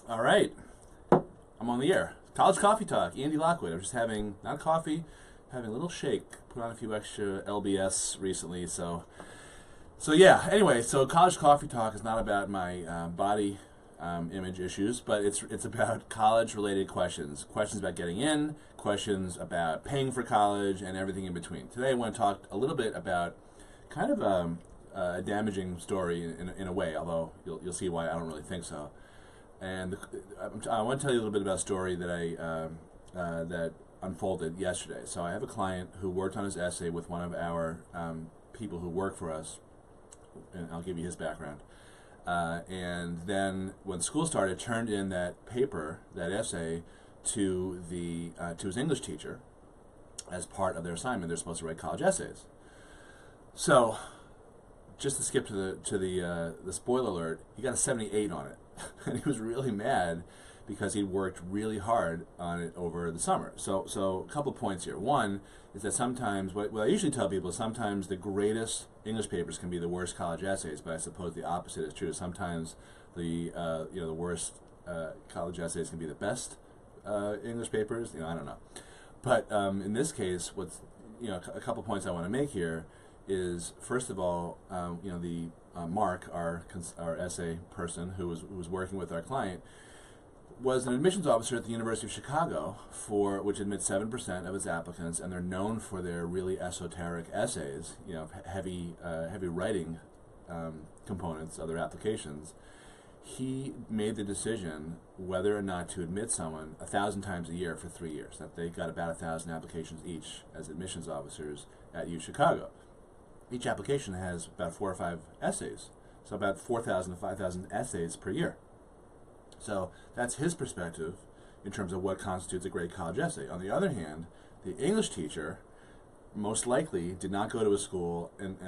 All right, I'm on the air. College Coffee Talk, Andy Lockwood. I'm just having, not coffee, having a little shake. Put on a few extra LBS recently, so yeah. Anyway, so College Coffee Talk is not about my body image issues, but it's about college-related questions. Questions about getting in, questions about paying for college, and everything in between. Today I want to talk a little bit about kind of a damaging story in a way, although you'll see why I don't really think so. And I want to tell you a little bit about a story that that unfolded yesterday. So I have a client who worked on his essay with one of our people who work for us, and I'll give you his background. And then when school started, turned in that paper, that essay, to his English teacher as part of their assignment. They're supposed to write college essays. So, just to skip to the spoiler alert, he got a 78 on it. And he was really mad because he'd worked really hard on it over the summer. So a couple of points here. One is that sometimes, what I usually tell people, sometimes the greatest English papers can be the worst college essays, but I suppose the opposite is true. Sometimes the worst college essays can be the best English papers. I don't know. But in this case, a couple points I want to make here is, first of all, Mark, our essay person who was working with our client, was an admissions officer at the University of Chicago, which admits 7% of its applicants, and they're known for their really esoteric essays, heavy writing components of their applications. He made the decision whether or not to admit someone 1,000 times a year for 3 years. That they got about 1,000 applications each as admissions officers at U Chicago. Each application has about 4 or 5 essays, so about 4,000 to 5,000 essays per year. So that's his perspective in terms of what constitutes a great college essay. On the other hand, the English teacher most likely did not go to a school, and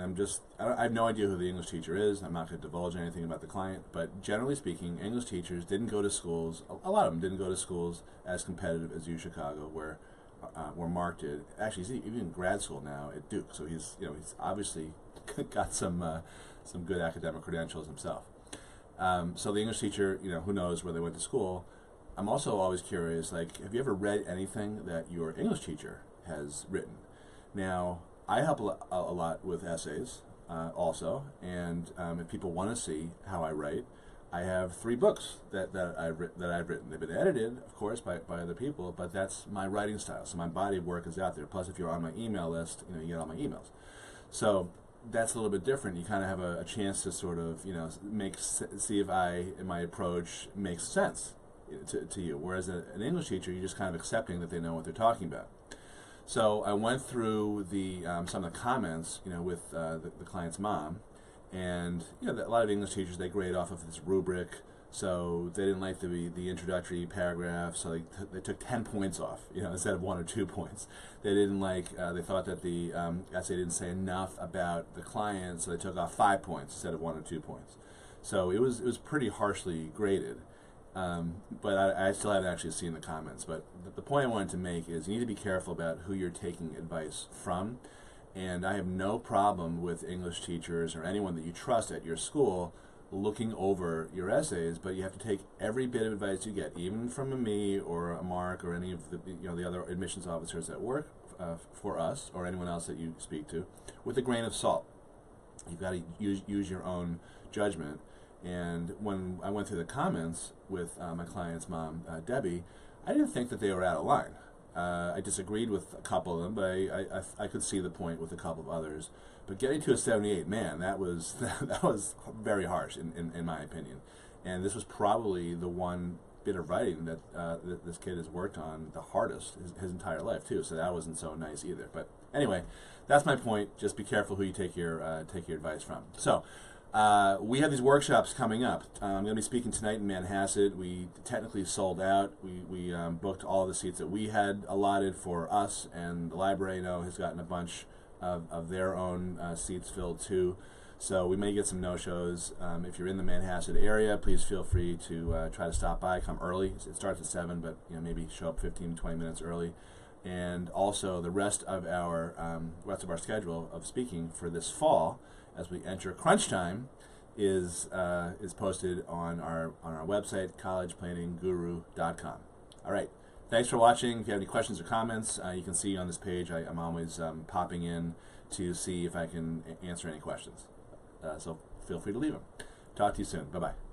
I have no idea who the English teacher is. I'm not going to divulge anything about the client, but generally speaking, English teachers didn't go to schools, a lot of them didn't go to schools as competitive as U Chicago, where Mark did. Actually, he's even in grad school now at Duke, so he's obviously got some good academic credentials himself. So the English teacher, who knows where they went to school. I'm also always curious, have you ever read anything that your English teacher has written? Now, I help a lot with essays also, and if people want to see how I write, I have 3 books that I've written. They've been edited, of course, by other people, but that's my writing style. So my body of work is out there. Plus, if you're on my email list, you get all my emails. So that's a little bit different. You kind of have a chance to sort of, see if my approach makes sense to you. Whereas an English teacher, you're just kind of accepting that they know what they're talking about. So I went through some of the comments, with the client's mom. And a lot of English teachers, they grade off of this rubric, so they didn't like the introductory paragraph, so they took 10 points off, instead of 1 or 2 points. They didn't they thought that the essay didn't say enough about the client, so they took off 5 points instead of 1 or 2 points. So it was pretty harshly graded. But I still haven't actually seen the comments. But the point I wanted to make is you need to be careful about who you're taking advice from. And I have no problem with English teachers or anyone that you trust at your school looking over your essays, but you have to take every bit of advice you get, even from me or a Mark or any of the other admissions officers that work for us or anyone else that you speak to, with a grain of salt. You've got to use your own judgment. And when I went through the comments with my client's mom, Debbie, I didn't think that they were out of line. I disagreed with a couple of them, but I could see the point with a couple of others. But getting to a 78, man, that was very harsh in my opinion. And this was probably the one bit of writing that this kid has worked on the hardest his entire life too. So that wasn't so nice either. But anyway, that's my point. Just be careful who you take your advice from. So. We have these workshops coming up. I'm going to be speaking tonight in Manhasset. We technically sold out. We booked all of the seats that we had allotted for us, and the library, has gotten a bunch of their own seats filled too. So we may get some no-shows. If you're in the Manhasset area, please feel free to try to stop by. Come early. It starts at 7, but maybe show up 15, 20 minutes early. And also the rest of our schedule of speaking for this fall, as we enter crunch time, is posted on our website, collegeplanningguru.com. All right. Thanks for watching. If you have any questions or comments, you can see on this page. I'm always popping in to see if I can answer any questions. So feel free to leave them. Talk to you soon. Bye-bye.